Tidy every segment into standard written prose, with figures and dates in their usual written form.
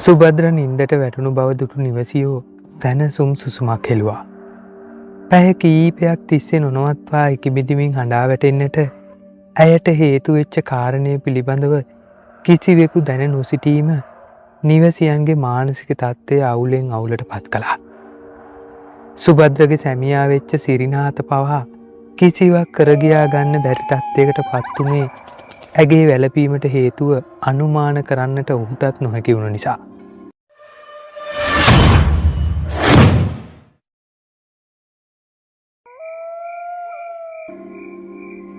සුභද්‍ර නින්දට වැටුණු බව දුටු නිවසියෝ දැනසුම් සුසුමක් හෙළුවා. පැය කීපයක් තිස්සේ නොනවත්වා ඉකිබිදිමින් හඬා වැටෙන්නට ඇයට හේතු වෙච්ච කාරණය පිළිබඳව කිසිවෙකු දැන නොසිටීම නිවසියන්ගේ මානසික තත්ත්වය අවුලෙන් අවුලට පත් කළා. සුභද්‍රගේ සැමියා වෙච්ච සිරිනාත පවා කිසිවක් කරගියා ගන්න බැරි තත්ත්වයකට පත් වුණේ ඇගේ වැළපීමට හේතුව අනුමාන කරන්නට ඔහුටත් නොහැකි වුණ නිසා.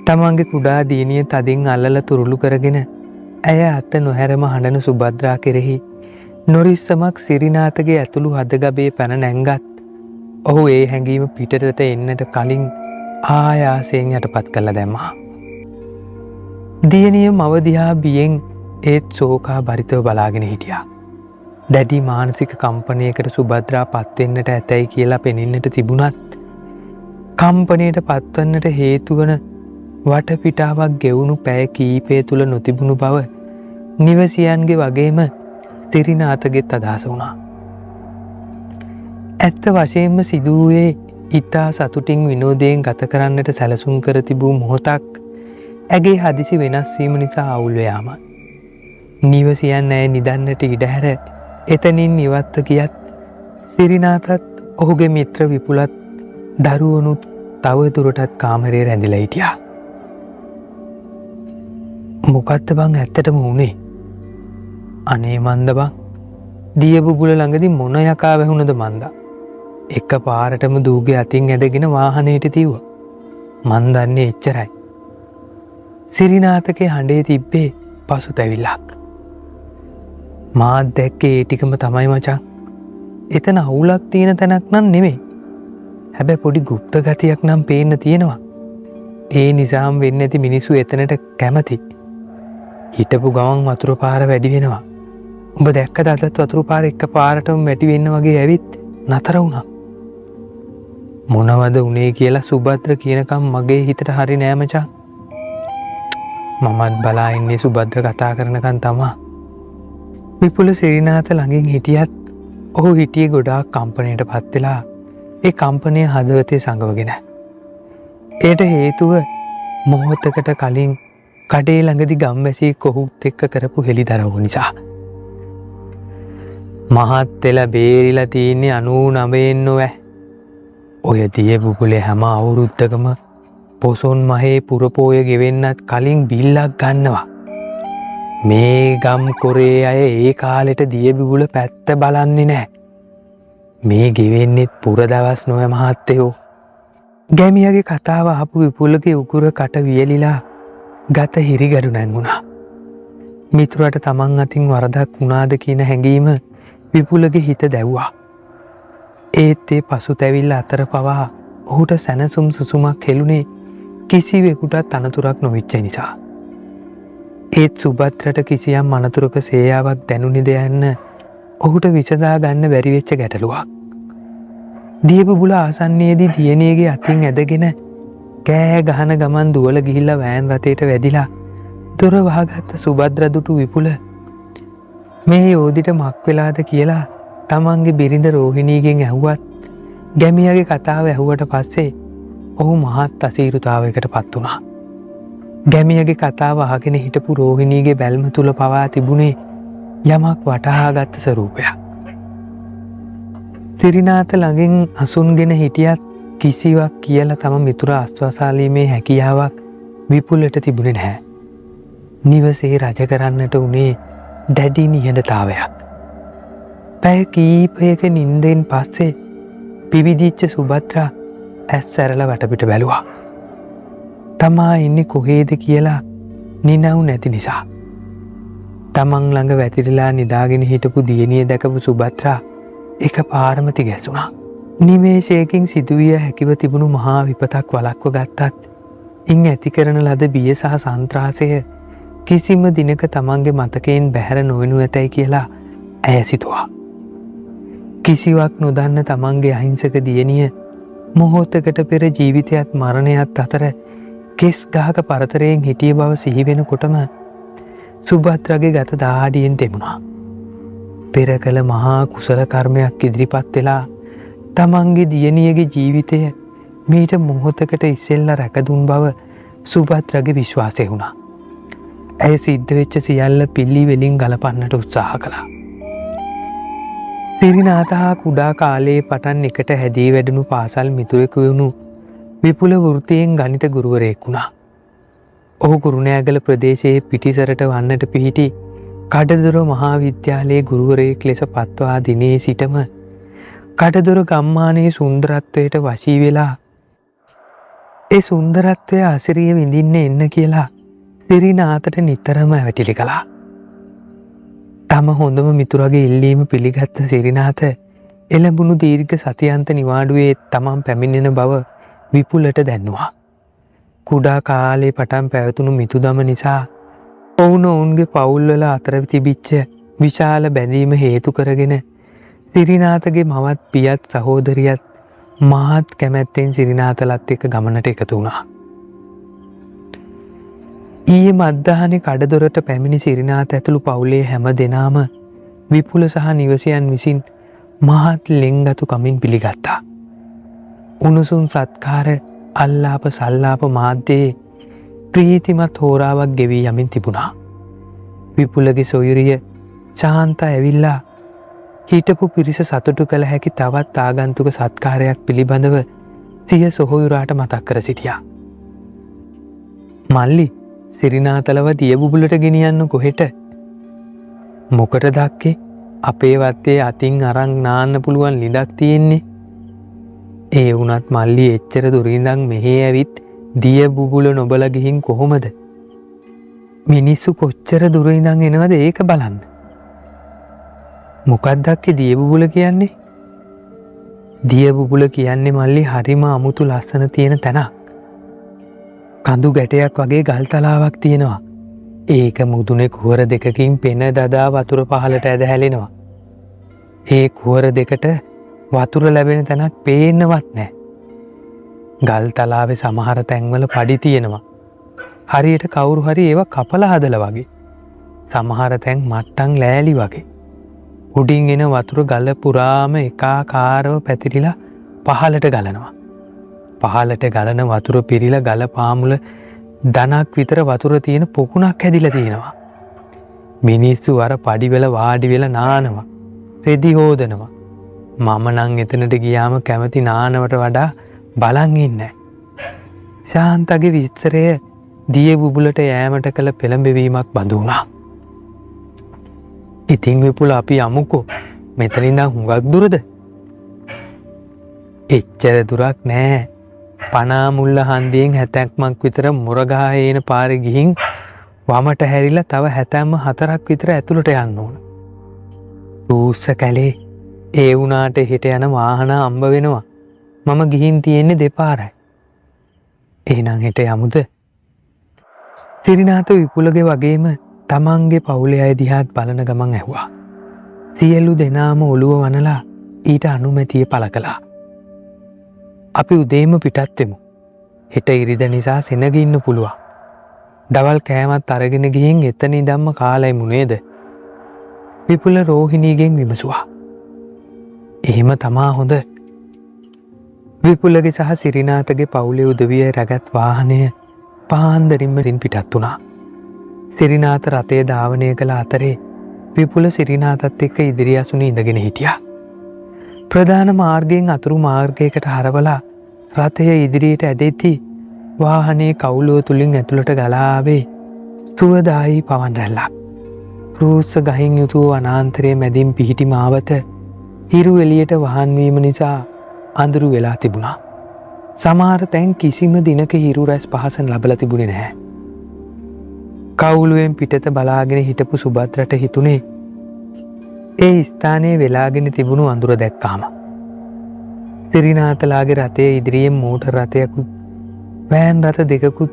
තමන්ගේ කුඩා දීනිය තදින් අල්ලලා තුරුළු කරගෙන ඇය අත නොහැරම හඬන සුභද්‍රා කෙරෙහි නොරිස්සමක් සිරිනාතගේ ඇතුළු හදගබේ පැන නැංගත් ඔහු ඒ හැඟීම පිටතට එන්නට කලින් ආයාසයෙන් යටපත් කළ දැම්මා. දියණිය මව දිහා බියෙන් ඒත් ශෝකා බරිතව බලාගෙන හිටියා. දැඩි මානසික කම්පනයකට සුභද්‍රා පත් වෙන්නට ඇතැයි කියලා පෙනෙන්නට තිබුණත් කම්පනයට පත්වන්නට හේතු වන වටපිටාවක් ගෙවුණු පැය කීපය තුල නොතිබුණු බව නිවසියන්ගේ වගේම සිරිනාතගෙත් අදහස වුණා. ඇත්ත වශයෙන්ම සිදුවේ ඉතා සතුටින් විනෝදයෙන් ගත කරන්නට සැලසුම් කර තිබූ මොහොතක් ඇගේ හදිසි වෙනස් වීම නිසා අවුල් යාම. නිවසියන් ඇය නිදන්නට ඉඩ හැර එතනින් ඉවත්ව ගියත් සිරිනාතත් ඔහුගේ මිත්‍ර විපුලත් දරුවනුත් තව දුරටත් කාමරේ රැඳිලා හිටියා. මොකක්ද බං ඇත්තටම වුණේ? අනේ මන්ද බං, දිය බුබුල ළඟදී මොන යකා වැහුණද මන්දා. එක පාරටම දූගේ අතින් ඇදගෙන වාහනයට තිව්වා. මන් දන්නේ එච්චරයි. සිරිනාතගේ හඬේ තිබ්බේ පසුතැවිල්ලක්. මාත් දැක්කේ ඒ ටිකම තමයි මචං. එතන අවුලක් තියෙන තැනක් නම් නෙමෙයි. හැබැයි පොඩි গুপ্ত ගතියක් නම් පේන්න තියෙනවා. ඒ නිසාම වෙන්නේ නැති මිනිස්සු එතනට කැමති. හිටපු ගමන් වතුර පාර වැඩි වෙනවා. උඹ දැක්කද අදත් වතුර පාර එක පාරටම වැඩි වෙන්න වගේ ඇවිත් නතර වුණා. මොනවද උනේ කියලා සුභද්‍ර කියනකම් මගේ හිතට හරි නෑ මචං. මමත් බලා ඉන්නේ සුභද්‍ර කතා කරනකන් තමා. විපුල සිරිනාත ළඟින් හිටියත් ඔහු හිටියේ ගොඩාක් කම්පනයට පත් වෙලා ඒ කම්පනය හදවතේ සංගවගෙන. ඒට හේතුව මොහොතකට කලින් කඩේ ළඟදී ගම්වැසි කොහොත් එක්ක කරපු හෙලිදරව් නිසා. මහත් වෙලා බේරිලා තියෙන්නේ 99 නොවැ. ඔය දිය බුබුලේ හැම අවුරුද්දකම පොසොන් මහේ පුරපෝය ගෙවෙන්නත් කලින් බිල්ලක් ගන්නවා. මේ ගම් කොරේ අය ඒ කාලෙට දිය බුබුල පැත්ත බලන්නේ නැහැ. මේ ගෙවෙන්නෙත් පුර දවස් නොවැ මහත්තයෝ. ගැමියගේ කතාව අහපු විපුලගේ උකුර කට වියලිලා ගත හිරිගඩු නැංගුණා. මිතුරට තමන් අතින් වරදක් වුණාද කියන හැඟීම විපුලගේ හිත දැව්වා. ඒත් ඒ පසුතැවිල්ල අතර පවා ඔහුට සැනසුම් සුසුමක් හෙළුනේ කිසිවෙකුටත් අනතුරක් නොවිච්ච නිසා. ඒත් සුභද්‍රට කිසියම් අනතුරක සේයාවක් දැනුනිද යන්න ඔහුට විසඳා ගන්න බැරි වෙච්ච ගැටලුවක්. දියබුබුල ආසන්නයේදී දියණියගේ අතින් ඇදගෙන කෑ ගහන ගමන් දුවල ගිහිල්ලා වෑන් රථයට වැඩිලා දොර වහගත්ත සුභද්‍ර දුටු විපුල මේ යෝධිට මක් වෙලාද කියලා තමන්ගේ බිරිඳ රෝහිණීගෙන් ඇහුවත් ගැමියගේ කතාව ඇහුවට පස්සේ ඔහු මහත් අසීරුතාවයකට පත් වුණා. ගැමියගේ කතාව අහගෙන හිටපු රෝහිණීගේ බැල්ම තුල පවා තිබුණේ යමක් වටහාගත් ස්වරූපයක්. සිරිනාත ළඟින් අසුන්ගෙන හිටියත් කිසිවක් කියලා තම මිතුර ආස්වාසාලීමේ හැකියාවක් විපුලට තිබුණේ නැහැ. නිවසේ රජ කරන්නට උනේ දැඩි නිහඬතාවයක්. පැය කීපයක නිින්දෙන් පස්සේ පිවිදිච්ච සුභද්‍රා ඇස් සැරලා වටපිට බැලුවා. තමා ඉන්නේ කොහේද කියලා නිනව් නැති නිසා. තමන් ළඟ වැතිරිලා නිදාගෙන හිටපු දියණිය දැකපු සුභද්‍රා එක පාරම තිගැසුණා. නිමේෂයකින් සිදුවිය හැකිව තිබුණු මහා විපතක් වළක්ව ගත්තත් ඉන් ඇති කරන ලද බිය සහ සන්ත්‍රාසය කිසිම දිනක තමන්ගේ මතකයෙන් බැහැර නොවනු ඇතැයි කියලා ඇය සිතුවා. කිසිවක් නොදන්න තමන්ගේ අහිංසක දියණිය මොහොතකට පෙර ජීවිතයත් මරණයත් අතර කෙස් ගහක පරතරයෙන් හිටිය බව සිහි වෙනකොටම සුභද්‍රගේ ගත දාඩියෙන් තෙමුණා. පෙර කළ මහා කුසල කර්මයක් ඉදිරිපත් වෙලා තමන්ගේ දියණියගේ ජීවිතය මීට මොහොතකට ඉස්සෙල්ලා රැකදුන් බව සුභද්‍රගේ විශ්වාසය වුණා. ඇය සිද්ධ වෙච්ච සියල්ල පිළිවෙලින් ගලපන්නට උත්සාහ කළා. සිරිනාත හා කුඩා කාලයේ පටන් එකට හැදී වැඩුණු පාසල් මිතුරෙකු වුණු විපුල වෘත්තියෙන් ගණිත ගුරුවරයෙක් වුණා. ඔහු කුරුණෑගල ප්‍රදේශයේ පිටිසරට වන්නට පිහිටි කඩදොර මහා විද්‍යාලයේ ගුරුවරයෙක් ලෙස පත්වා දිනේ සිටම කඩදොර ගම්මානයේ සුන්දරත්වයට වශී වෙලා ඒ සුන්දරත්වය අසිරිය විඳින්න එන්න කියලා සිරිනාතට නිතරම ඇවටිලි කළා. තම හොඳම මිතුරගේ ඉල්ලීම පිළිගත්ත සිරිනාත එළඹුණු දීර්ඝ සතියන්ත නිවාඩුවේ තමන් පැමිණෙන බව විපුලට දැන්නවා. කුඩා කාලේ පටන් පැවතුණු මිතුදම නිසා ඔවුන්ගේ පවුල්වල අතර තිබිච්ච විශාල බැඳීම හේතු කරගෙන සිරිනාතගේ මවත් පියත් සහෝදරියත් මහත් කැමැත්තෙන් සිරිනාතලත් එක්ක ගමනට එකතු වුණා. ඊයේ මධ්‍යහනේ කඩදොරට පැමිණි සිරිනාත ඇතුළු පවුලේ හැම දෙනාම විපුල සහ නිවසියන් විසින් මහත් ලෙන්ගතු කමින් පිළිගත්තා. උණුසුම් සත්කාර අල්ලාප සල්ලාප මාධ්‍යයේ ප්‍රීතිමත් හෝරාවක් ගෙවී යමින් තිබුණා. විපුලගේ සොයුරිය ශාන්ත ඇවිල්ලා හිටපු පිරිස සතුටු කළ හැකි තවත් ආගන්තුක සත්කාරයක් පිළිබඳව සිය සොහොයුරාට මතක් කර සිටියා. මල්ලි සිරිනාතලව දියබුබුලට ගෙනියන්න කොහෙට? මොකට දක්කේ අපේ වත්තේ අතින් අරන් නාන්න පුළුවන් ලිඳක් තියෙන්නේ. ඒ වුණත් මල්ලි එච්චර දුරින්දන් මෙහෙ ඇවිත් දියබුබුල නොබල ගිහින් කොහොමද? මිනිස්සු කොච්චර දුර ඉඳන් එනවද ඒක බලන්න. මොකක්ද අක්කේ දියබුබුල කියන්නේ? දියබුබුල කියන්නේ මල්ලි හරිම අමුතු ලස්සන තියෙන තැනක්. කඳු ගැටයක් වගේ ගල් තලාවක් තියෙනවා. ඒක මුදුනේ කුහර දෙකකින් පෙන දදා වතුර පහළට ඇද හැලෙනවා. ඒ කුහර දෙකට වතුර ලැබෙන තැනක් පේන්නවත් නැහැ. ගල් තලාවේ සමහර තැන්වල පඩි තියෙනවා. හරියට කවුරු හරි ඒවා කපලා හදලා වගේ. සමහර තැන් මට්ටම් ලෑලි වගේ. උඩින් එන වතුර ගල පුරාම එකාකාරව පැතිරිලා පහළට ගලනවා. පහළට ගලන වතුර පිරීලා ගල පාමුල දනක් විතර වතුර තියෙන පොකුණක් හැදිලා තියෙනවා. මිනිස්සු අර පඩි වල වාඩි වෙලා නානවා. රෙදි හොදනවා. මම නම් එතනට ගියාම කැමති නානවට වඩා බලන් ඉන්නේ. ශාන්තගේ විස්තරය දියබුබුලට යෑමට කළ පෙළඹවීමක් බඳු වුණා. ඉතින් විපුල අපි යමුකෝ. මෙතන ඉඳන් හුඟක් දුරද? එච්චර දුරක් නෑ. පනාමුල්ල හන්දියෙන් 70ක් විතර මුරගහේ එන පාරේ ගිහින් වමට හැරිලා තව 74ක් විතර ඇතුළට යන්න ඕන. රූස්ස කැලේ ඒ වුණාට හෙට යන වාහන අම්බ වෙනවා. මම ගිහින් තියෙන්නේ දෙපාරයි. එහෙනම් හෙට යමුද? සිරිනාත විපුලගේ වගේම තමන්ගේ පවුලේ අය දිහාත් බලන ගමන් ඇහුවා. සියලු දෙනාම ඔළුව වනලා ඊට අනුමැතිය පළ කළා. අපි උදේම පිටත් වෙමු. හෙට ඉරිද නිසා සෙනග ඉන්න පුළුවන්. දවල් කෑමත් අරගෙන ගිහින් එතන ඉඳන්ම කාලා ඉමු නේද? විපුල රෝහිණීගෙන් විමසුවා. එහෙම තමා හොඳ. විපුලගේ සහ සිරිනාතගේ පවුලේ උදවිය රැගත් වාහනය පාන්දරින්ම පිටත් වුණා. සිරිනාත රථය ධාවනය කළ අතරේ විපුල සිරිනාතත් එක්ක ඉදිරි අසුනේ ඉඳගෙන හිටියා. ප්‍රධාන මාර්ගයෙන් අතුරු මාර්ගයකට හරවලා රථය ඉදිරියට ඇදෙති වාහනේ කවුලුව තුලින් ඇතුළට ගලා ආවේ සුවදායි පවන් රැල්ලක්. රූස්ස ගහින් යුතු වනාන්තරයේ මැදින් පිහිටි මාවත හිරු එළියට වහන් වීම නිසා අඳුරු වෙලා තිබුණා. සමහර තැන් කිසිම දිනක හිරු රැස් පහසන් ලැබලා තිබුණේ නැහැ. කවුලුවෙන් පිටත බලාගෙන හිටපු සුභද්‍රට හිතුනේ ඒ ස්ථානයේ වෙලාගෙන තිබුණු අඳුර දැක්කාම. සිරිනාතලාගේ රථයේ ඉදිරියෙන් මෝටර් රථයකුත් වෑන් රථ දෙකකුත්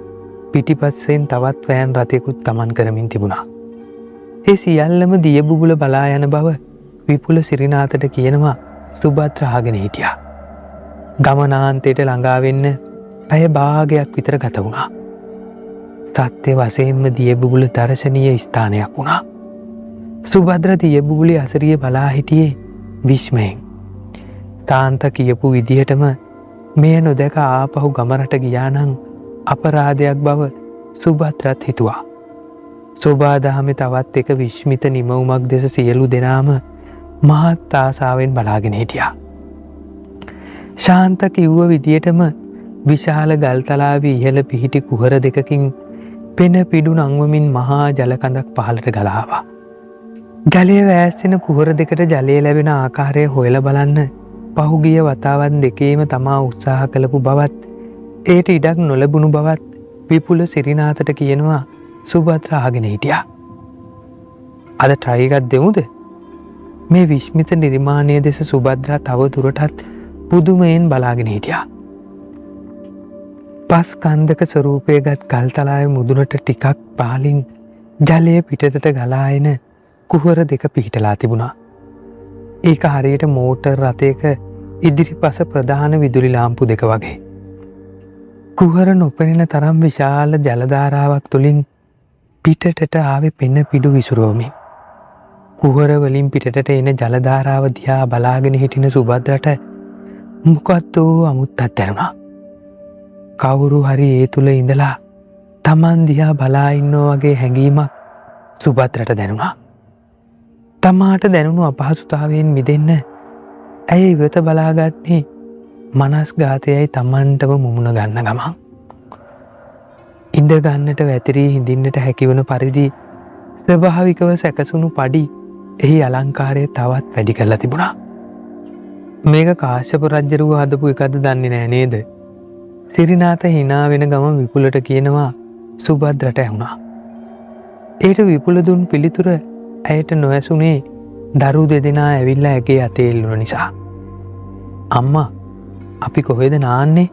පිටිපස්සෙන් තවත් වෑන් රථයකුත් ගමන් කරමින් තිබුණා. ඒ සියල්ලම දියබුබුල බලා යන බව විපුල සිරිනාතට කියනවා සුභද්‍ර අහගෙන හිටියා. ගමනාන්තයට ළඟා වෙන්න පැය භාගයක් විතර ගත වුණා. තත්ත්ව වශයෙන්ම දියබුබුල දර්ශනීය ස්ථානයක් වුණා. සුභද්‍ර දියබුබුලේ අසරිය බලා හිටියේ විශ්මයෙන්. තාන්ත කියපු විදිහටම මෙය නොදැක ආපහු ගමරට ගියා නම් අපරාධයක් බව සුභද්‍රත් හිතුවා. සෝබාදහමේ තවත් එක විශ්මිත නිමවුමක් දෙස සියලු දෙනාම මහත් ආසාවෙන් බලාගෙන හිටියා. ශාන්ත කිව්ව විදියටම විශාල ගල්තලාවේ ඉහළ පිහිටි කුහර දෙකකින් පෙන පිඩු නංවමින් මහා ජලකඳක් පහළට ගලාවා. ජලය වැස්සෙන කුහර දෙකට ජලය ලැබෙන ආකාරය හොයලා බලන්න පහුගිය වතාවන් දෙකේම තමා උත්සාහ කළපු බවත් ඒට ඉඩක් නොලැබුණු බවත් විපුල සිරිනාතට කියනවා සුභද්‍ර අහගෙන හිටියා. අද try එකක් දෙමුද? මේ විශ්මිත නිර්මාණය දෙස සුභද්‍රා තව දුරටත් පුදුමයෙන් බලාගෙන හිටියා. පස් කන්දක ස්වරූපයගත් ගල්තලාවේ මුදුනට ටිකක් පහළින් ජලය පිටතට ගලා එන කුහර දෙක පිහිටලා තිබුණා. ඒක හරියට මෝටර් රථයක ඉදිරිපස ප්‍රධාන විදුලි ලාම්පු දෙක වගේ. කුහර නොපෙනෙන තරම් විශාල ජලධාරාවක් තුළින් පිටටට ආවේ පෙන පිඩු විසුරුවමින්. කුහර වලින් පිටටට එන ජලධාරාව දිහා බලාගෙන හිටින සුභද්‍රට මොකක්ද අමුත්තක් දැනුණා. කවුරු හරි ඒ තුල ඉඳලා Taman දිහා බලා ඉන්නවා වගේ හැඟීමක් සුභද්‍රට දැනුණා. තමාට දැනුණු අපහසුතාවයෙන් මිදෙන්න ඇය ඉවත බලාගත්තේ මනස්ගාතයයි Tamanටම මුමුණ ගන්න ගමන්. ඉඳ ගන්නට වැතිරී හිඳින්නට හැකිවන පරිදි ස්වභාවිකව සැකසුණු පඩි එහි අලංකාරය තවත් වැඩි කරලා තිබුණා. මේක කාශ්‍යප රජුව හදපු එකක්ද දන්නේ නෑ නේද? සිරිනාත hina වෙන ගම විපුලට කියනවා සුභද්‍රට ඇහුණා. ඒට විපුල දුන් පිළිතුර ඇයට නොඇසුනේ දරු දෙදෙනා ඇවිල්ලා ඇගේ අතේ එල්ලුන නිසා. අම්මා අපි කොහෙද නාන්නේ?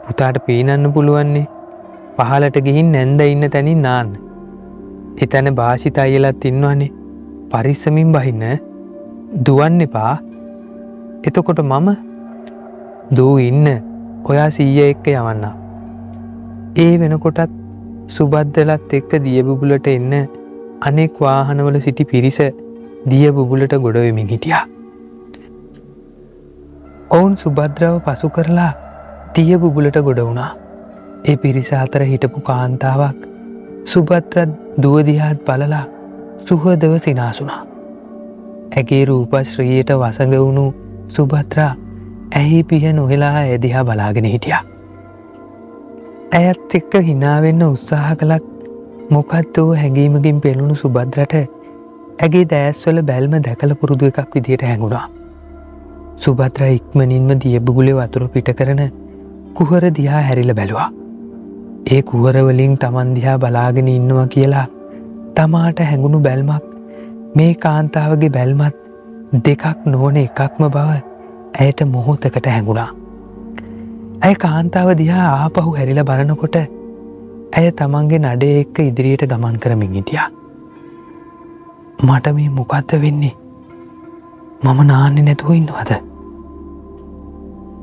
පුතාට පීනන්න පුළුවන්නේ. පහලට ගිහින් නැන්ද ඉන්න තැනින් නාන්න. එතන භාෂිත අයියලාත් ඉන්නවනේ. පරිස්සමින් බහින්න. දුවන්න එපා. එතකොට මම දූ ඉන්න ඔයා සීය එක්ක යවන්න. ඒ වෙනකොටත් සුභද්‍රලත් එක්ක දියබුබුලට එන්න අනෙක් වාහනවල සිටි පිරිස දියබුබුලට ගොඩ වෙමින් හිටියා. ඔවුන් සුභද්‍රව පසු කරලා දියබුබුලට ගොඩ වුණා. ඒ පිරිස අතර හිටපු කාන්තාවක් සුභද්‍ර දුව දිහාත් බලලා සුහදව සිනාසුණා. ඇගේ රූපශ්‍රීයට වසඟ වුණු සුභද්‍රා ඇහි පිය නොහෙලා ඇය දිහා බලාගෙන හිටියා. ඇයත් එක්ක hina වෙන්න උත්සාහ කළත් මොකද්ද හැඟීමකින් පෙළුණු සුභද්‍රට ඇගේ දැස්වල බැල්ම දැකලා පුරුදු එකක් විදියට හැඟුණා. සුභද්‍රා ඉක්මනින්ම දියබුබුලේ වතුර පිට කරන කුහර දිහා හැරිලා බැලුවා. ඒ කුහර වලින් Taman දිහා බලාගෙන ඉන්නවා කියලා තමාට හැඟුණු බැල්මක් මේ කාන්තාවගේ බැල්මත් දෙකක් නොවන එකක්ම බව ඇයට මොහොතකට හැඟුණා. ඇය කාන්තාව දිහා ආපහු හැරිලා බලනකොට ඇය තමන්ගේ නඩේ එක්ක ඉදිරියට ගමන් කරමින් හිටියා. මට මේ මොකද්ද වෙන්නේ? මම නාන්නේ නැතුව ඉන්නවද?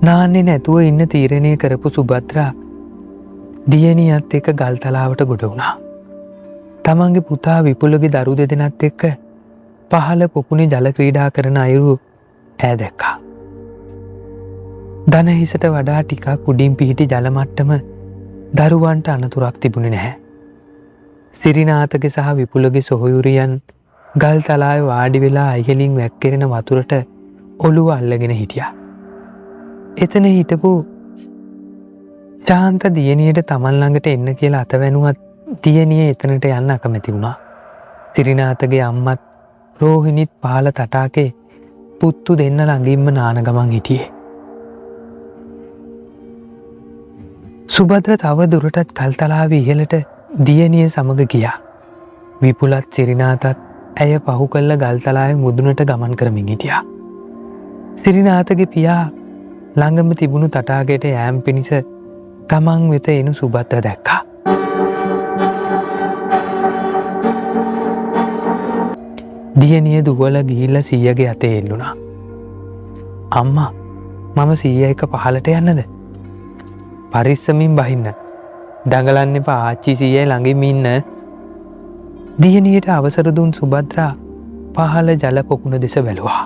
නාන්නේ නැතුව ඉන්න තීරණය කරපු සුභද්‍රා දියණියත් එක්ක ගල්තලාවට ගොඩ වුණා. තමන්ගේ පුතා විපුලගේ දරු දෙදෙනත් එක්ක පහළ පොකුණේ ජල ක්‍රීඩා කරන අයුරු ඈ දැක්කා. දන හිසට වඩා ටිකක් උඩින් පිහිටි ජල මට්ටම දරුවන්ට අනතුරක් තිබුණේ නැහැ. සිරිනාතගේ සහ විපුලගේ සොහොයුරියන් ගල්තලාවේ වාඩි වෙලා ඉහළින් වැක්කිරෙන වතුරට ඔළුව අල්ලගෙන හිටියා. එතන හිටපු ශාන්ත දියණියට Taman ළඟට එන්න කියලා අතවැනුවත් දියණිය එතනට යන්න අකමැති වුණා. සිරිනාතගේ අම්මත් රෝහිණිත් පහළ තටාකේ පුත්තු දෙන්න ළඟින්ම නාන ගමන් හිටියේ. සුභද්‍ර තව දුරටත් කල්තලාවේ ඉහළට දියණිය සමග ගියා. විපුලත් සිරිනාතත් ඇය පහු කළ ගල්තලාවේ මුදුනට ගමන් කරමින් හිටියා. සිරිනාතගේ පියා ළඟම තිබුණු තටාකයට යෑම පිණිස තමන් වෙත එනු සුභද්‍ර දැක්කා. දියණිය දුවලා ගිහිල්ලා සීයාගේ අතේ එල්ලුණා. අම්මා මම සීයා එක්ක පහලට යන්නද? පරිස්සමින් බහින්න. දඟලන්න එපා ආච්චි සීයයි ළඟින් ඉන්න. දියණියට අවසර දුන් සුභද්‍රා පහළ ජල පොකුණ දෙස බැලුවා.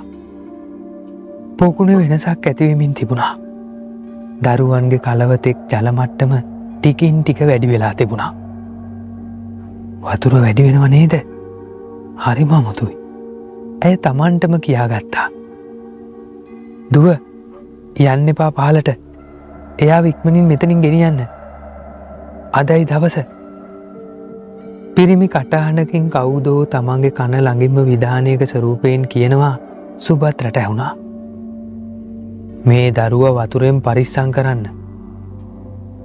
පොකුණ වෙනසක් ඇතිවෙමින් තිබුණා. දරුවන්ගේ කලවතෙක් ජල මට්ටම ටිකින් ටික වැඩි වෙලා තිබුණා. වතුර වැඩි වෙනව නේද? හරිම අමුතුයි. ඇය තමන්ටම කියාගත්තා. දුව යන්න එපා පහලට. එයාව ඉක්මනින් මෙතනින් ගෙනියන්න. අදයි දවස. පිරිමි කටහඬකින් කවුදෝ තමන්ගේ කන ළඟින්ම විධානයක ස්වරූපයෙන් කියනවා සුභද්‍රට ඇහුණා. මේ දරුවා වතුරෙන් පරිස්සම් කරන්න.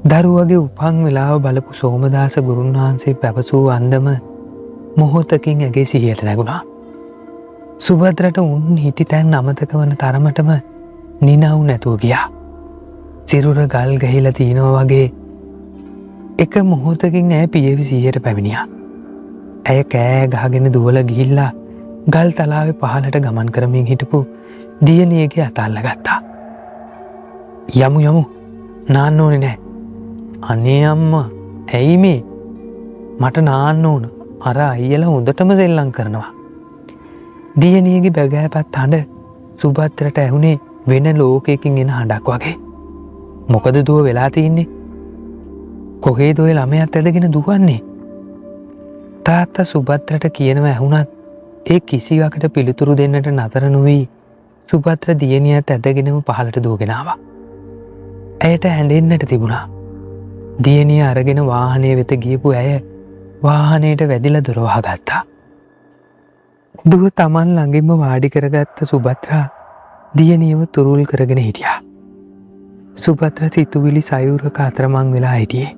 දරුවගේ උපන් වෙලාව බලපු සෝමදාස ගුරුන් වහන්සේ පැවසූ අන්දම මොහොතකින් ඇගේ සිහියට නැගුණා. සුභද්‍රට උන් හිටි තැන් අමතක වන තරමටම නිනව් නැතුව ගියා. සිරුර ගල් ගහිලා තිනවා වගේ එක මොහොතකින් ඇය පියවි සිහියට පැමිණියා. ඇය කෑ ගහගෙන දුවල ගිහිල්ලා ගල් තලාවේ පහළට ගමන් කරමින් හිටපු දියණියගේ අත අල්ලගත්තා. යමු නාන්න ඕනේ නෑ. අනේ අම්මා ඇයි මේ? මට නාන්න ඕන. අර අයියලා හොඳටම සෙල්ලම් කරනවා. දියණියගේ බැගෑපත් හඬ සුභද්‍රට ඇහුනේ වෙන ලෝකයකින් එන හඬක් වගේ. මොකද දුව වෙලා තින්නේ? කොහේද ඔය ළමයාත් ඇදගෙන දුවන්නේ? තාත්තා සුභද්‍රට කියනවා ඇහුණත් ඒ කිසිවකට පිළිතුරු දෙන්නට නතර නොවී සුභද්‍ර දියණියත් ඇදගෙනම පහළට දුවගෙන ආවා. ඇයට හැඬෙන්නට තිබුණා. දියණිය අරගෙන වාහනය වෙත ගියපු ඇය වාහනයට වැදිලා දොර වහගත්තා. දුව තමන් ළඟින්ම වාඩි කරගත්ත සුභද්‍රා දියණියව තුරුල් කරගෙන හිටියා. සුභද්‍ර සිතුවිලි සයුරක අතරමං වෙලා හිටියේ.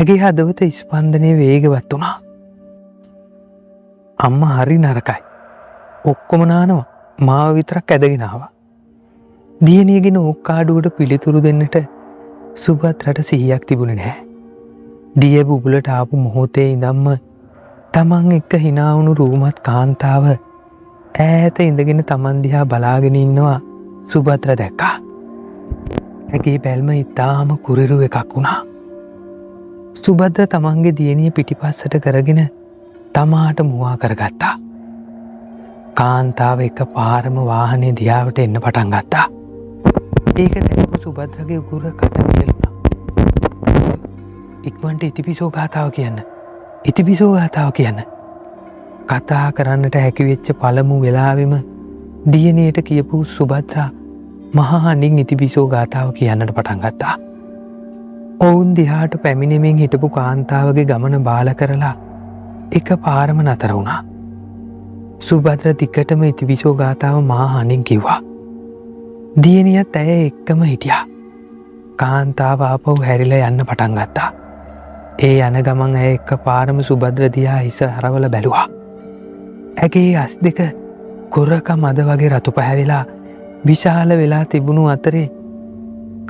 ඇගේ හදවත ස්පන්දනය වේගවත් වුණා. අම්මා හරි නරකයි. ඔක්කොම නානවා. මාව විතරක් ඇදගෙන ආවා. දියණියගෙන ඕක්කාඩුවට පිළිතුරු දෙන්නට සුභද්‍රට සිහියක් තිබුණේ නැහැ. දිය බුබුලට ආපු මොහොතේ ඉඳන්ම තමන් එක්ක hina වුණු රූමත් කාන්තාව ඈත ඉඳගෙන තමන් දිහා බලාගෙන ඉන්නවා සුභද්‍ර දැක්කා. ඇගේ බැල්ම ඉතාම කුරිරු එකක් වුණා. සුභද්‍ර තමන්ගේ දියණිය පිටිපස්සට කරගෙන තමාට මුවා කරගත්තා. කාන්තාව එක පාරම වාහනේ දිහාවට එන්න පටන් ගත්තා. ඒක දැකපු සුභද්‍රගේ උගුර කට වියලුණා. ඉක්මනට ඉතිපිසෝ ගාතාව කියන්න. ඉතිපිසෝ ගාතාව කියන්න. කතා කරන්නට හැකි වෙච්ච පළමු වෙලාවෙම දියණියට කියපු සුභද්‍රා මහා හඬින් ඉතිපිසෝ ගාතාව කියන්නට පටන් ගත්තා. ඔවුන් දිහාට පැමිණෙමින් හිටපු කාන්තාවගේ ගමන බාල කරලා එක පාරම නතර වුණා. සුභද්‍ර දිගටම ඉතිපිසෝ ගාතාව මහා හඬින් කිව්වා. දියණියත් ඇය එක්කම හිටියා. කාන්තාව ආපහු හැරිලා යන්න පටන් ගත්තා. ඒ යන ගමන් ඇය එක පාරම සුභද්‍ර දිහා හිස හරවල බැලුවා. ඇගේ ඇස් දෙක කොරක මද වගේ රතු පැහැවිලා විශාල වෙලා තිබුණු අතරේ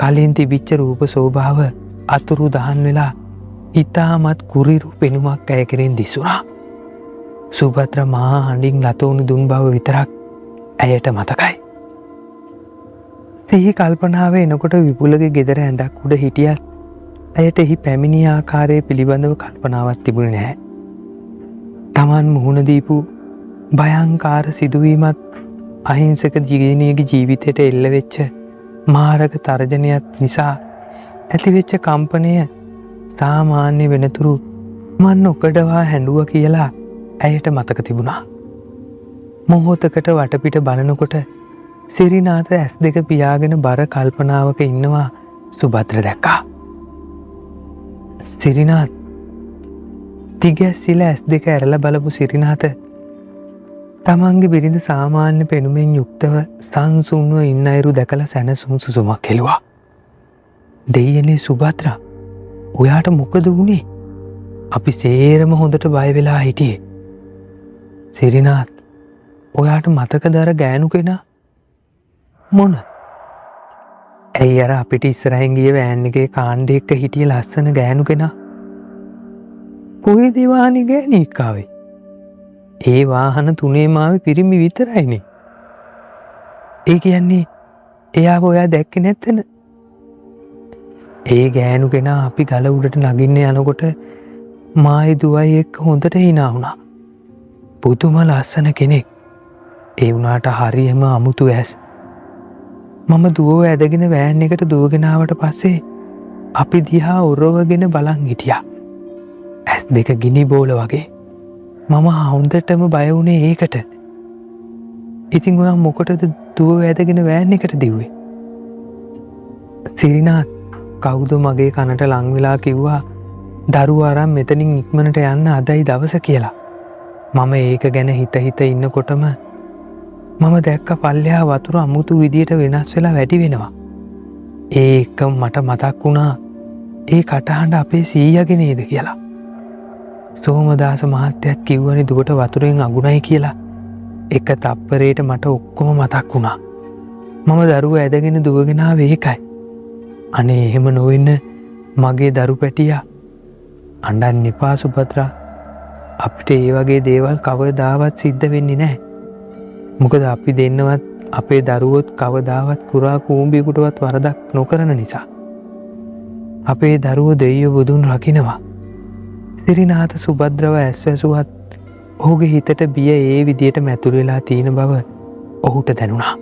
කලින් තිබිච්ච රූප සෝභාව අතුරු දහන් වෙලා ඉතාමත් කුරිරු පෙනුමක් ඇය කෙරෙන් දිසුණා. සුභද්‍ර මහා හඬින් ලතෝනු දුන් බව විතරක් ඇයට මතකයි. සිහි කල්පනාව එනකොට විපුලගේ ගෙදර ඇඳක් උඩ හිටියත් ඇයට එහි පැමිණි ආකාරය පිළිබඳව කල්පනාවක් තිබුණේ නැහැ. තමන් මුහුණ දීපු භයංකාර සිදුවීමත් අහිංසක දියණියගේ ජීවිතයට එල්ල වෙච්ච මාරක තර්ජනයත් නිසා ඇතිවෙච්ච කම්පනය සාමාන්‍ය වෙනතුරු මන් නොකඩවා හැඬුව කියලා ඇයට මතක තිබුණා. මොහොතකට වටපිට බලනකොට සිරිනාත ඇස් දෙක පියාගෙන බර කල්පනාවක ඉන්නවා සුභද්‍ර දැක්කා. සිරිනාත් තිගැස්සිලා ඇස් දෙක ඇරලා බලපු සිරිනාත තමන්ගේ බිරිඳ සාමාන්‍ය පෙනුමෙන් යුක්තව සංසුන්ව ඉන්න අයුරු දැකලා සැනසුම් සුසුමක් හෙළුවා. දෙයියනේ සුභද්‍ර, ඔයාට මොකද වුනේ? අපි සේරම හොඳට බය වෙලා හිටියේ. සිරිනාත්, ඔයාට මතකද අර ගෑනු කෙනා? මොන? ඇයි අර අපිට ඉස්සරහින් ගිය වෑන් එකේ කාණ්ඩේ එක්ක හිටිය ලස්සන ගෑනු කෙනා? කොහේද වාහනේ ගෑණියෙක් ආවේ? ඒ වාහන තුනේම ආවේ පිරිමි විතරයිනේ. ඒ කියන්නේ එයාව ඔයා දැක්කේ නැත්තන? ඒ ගෑනු කෙනා අපි ගල උඩට නගින්න යනකොට මායි දුවයි එක්ක හොඳට hina වුණා. පුදුම ලස්සන කෙනෙක්. ඒ වුණාට හරියම අමුතු ඇස්. මම දුවව ඇදගෙන වෑන් එකට දුවගෙන ආවට පස්සේ අපි දිහා උරවගෙන බලන් හිටියා. ඇස් දෙක ගිනි බෝල වගේ. මම හොඳටම බය වුණේ ඒකට. ඉතින් ඔයා මොකටද දුවව ඇදගෙන වෑන් එකට දිව්වේ? සිරිනාත් කවුද මගේ කනට ලං වෙලා කිව්වා දරුවා අරන් මෙතනින් ඉක්මනට යන්න අදයි දවස කියලා. මම ඒක ගැන හිත හිත ඉන්නකොටම මම දැක්ක පල්ලෙහා වතුර අමුතු විදියට වෙනස් වෙලා වැඩි වෙනවා. ඒ එක්කම මට මතක් වුණා ඒ කටහඬ අපේ සීයාගේ නේද කියලා. සෝමදාස මහත්තයත් කිව්වනේ දුවට වතුරෙන් අගුණයි කියලා. එක තප්පරේට මට ඔක්කොම මතක් වුණා. මම දරුවා ඇදගෙන දුවගෙන ආවේ ඒකයි. අනේ එහෙම නොවෙන්න මගේ දරු පැටියා අඬන්න එපා සුභද්‍රා. අපිට ඒ වගේ දේවල් කවදාවත් සිද්ධ වෙන්නේ නැහැ. මොකද අපි දෙන්නවත් අපේ දරුවොත් කවදාවත් කුරා කූඹියෙකුටවත් වරදක් නොකරන නිසා. අපේ දරුවෝ දෙයියෝ බුදුන් රකින්නවා. සිරිනාත සුභද්‍රව ඇස්වැසුවත් ඔහුගේ හිතට බිය ඒ විදියට මැතුරු වෙලා තියෙන බව ඔහුට දැනුණා.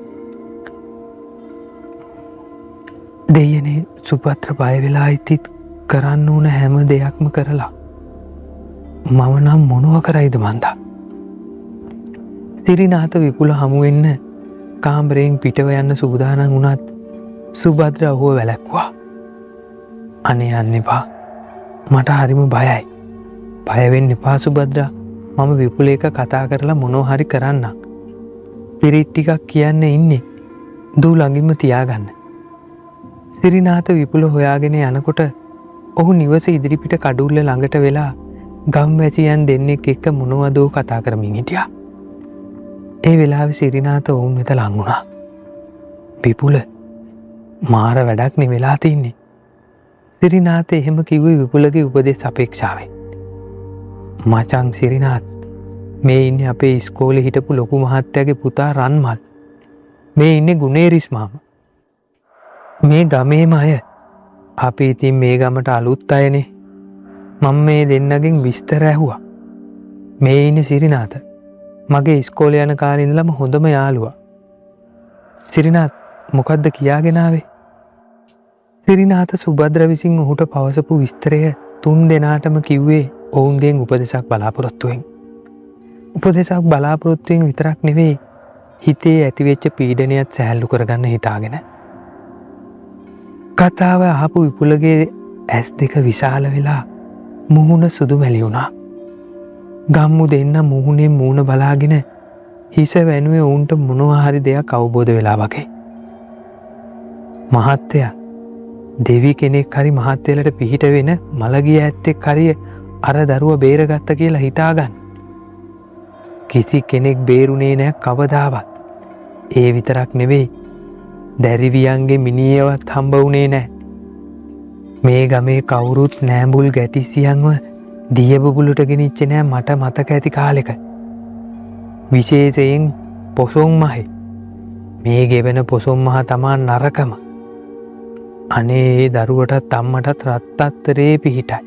දෙයනේ සුභද්‍ර බය වෙලා ඉතිත් කරන්න ඕන හැම දෙයක්ම කරලා මම නම් මොනව කරයිද මන්දා. සිරිනාත විපුල හමු වෙන්න කාමරයෙන් පිටව යන්න සූදානම් වුණත් සුභද්‍ර ඔහුව වැළැක්වුවා. අනේ යන්න එපා. මට හරිම බයයි. බය වෙන්න එපා සුභද්‍රා. මම විපුල එක කතා කරලා මොනවා හරි කරන්නම්. පිරිත් ටිකක් කියන්න ඉන්නේ. දූ ළඟින්ම තියාගන්න. සිරිනාත විපුල හොයාගෙන යනකොට ඔහු නිවස ඉදිරිපිට කඩුල්ල ළඟට වෙලා ගම්වැසියන් දෙන්නෙක් එක්ක මොනවදෝ කතා කරමින් හිටියා. ඒ වෙලාවේ සිරිනාත ඔවුන් වෙත ලං වුණා. විපුල මාර වැඩක් නේ වෙලා තින්නේ. සිරිනාත එහෙම කිව්වේ විපුලගේ උපදෙස් අපේක්ෂාවෙන්. මචං සිරිනාත් මේ ඉන්නේ අපේ ඉස්කෝලේ හිටපු ලොකු මහත්තයාගේ පුතා රන්මල්. මේ ඉන්නේ ගුණේරිස් මාමා. මේ ගමේම අය. අපි ඉතින් මේ ගමට අලුත් අයනේ. මම මේ දෙන්නගෙන් විස්තර ඇහුවා. මේ ඉන්නේ සිරිනාත. මගේ ඉස්කෝලේ යන කාලේ ඉඳලම හොඳම යාළුවා. සිරිනාත් මොකද්ද කියාගෙන ආවේ? සිරිනාත සුභද්‍ර විසින් ඔහුට පවසපු විස්තරය තුන් දෙනාටම කිව්වේ ඔවුන්ගෙන් උපදෙසක් බලාපොරොත්තුවෙන්. උපදෙසක් බලාපොරොත්තුවෙන් විතරක් නෙවෙයි හිතේ ඇතිවෙච්ච පීඩනයත් සැහැල්ලු කරගන්න හිතාගෙන. කතාව අහපු විපුලගේ ඇස් දෙක විශාල වෙලා මුහුණ සුදු මැලි වුණා. ගම්මු දෙන්න මුහුණෙන් මූණ බලාගෙන හිස වැනුවේ ඔවුන්ට මොනවා හරි දෙයක් අවබෝධ වෙලා වගේ. මහත්තයා දෙවි කෙනෙක් හරි මහත්තයලට පිහිට වෙන මළගිය ඇත්තෙක් හරි අර දරුවා බේරගත්ත කියලා හිතාගන්න. කිසි කෙනෙක් බේරුනේ නැහැ කවදාවත්. ඒ විතරක් නෙවෙයි දැරිවියන්ගේ මිනියවත් හම්බ වුණේ නැහැ. මේ ගමේ කවුරුත් නෑඹුල් ගැටිසියන්ව දියබුබුලට ගෙනිච්ච නෑ මට මතක ඇති කාලෙක. විශේෂයෙන් පොසොන් මහේ. මේ ගෙවෙන පොසොන් මහ තමා නරකම. අනේ ඒ දරුවටත් අම්මටත් රත්තත්තරේ පිහිටයි.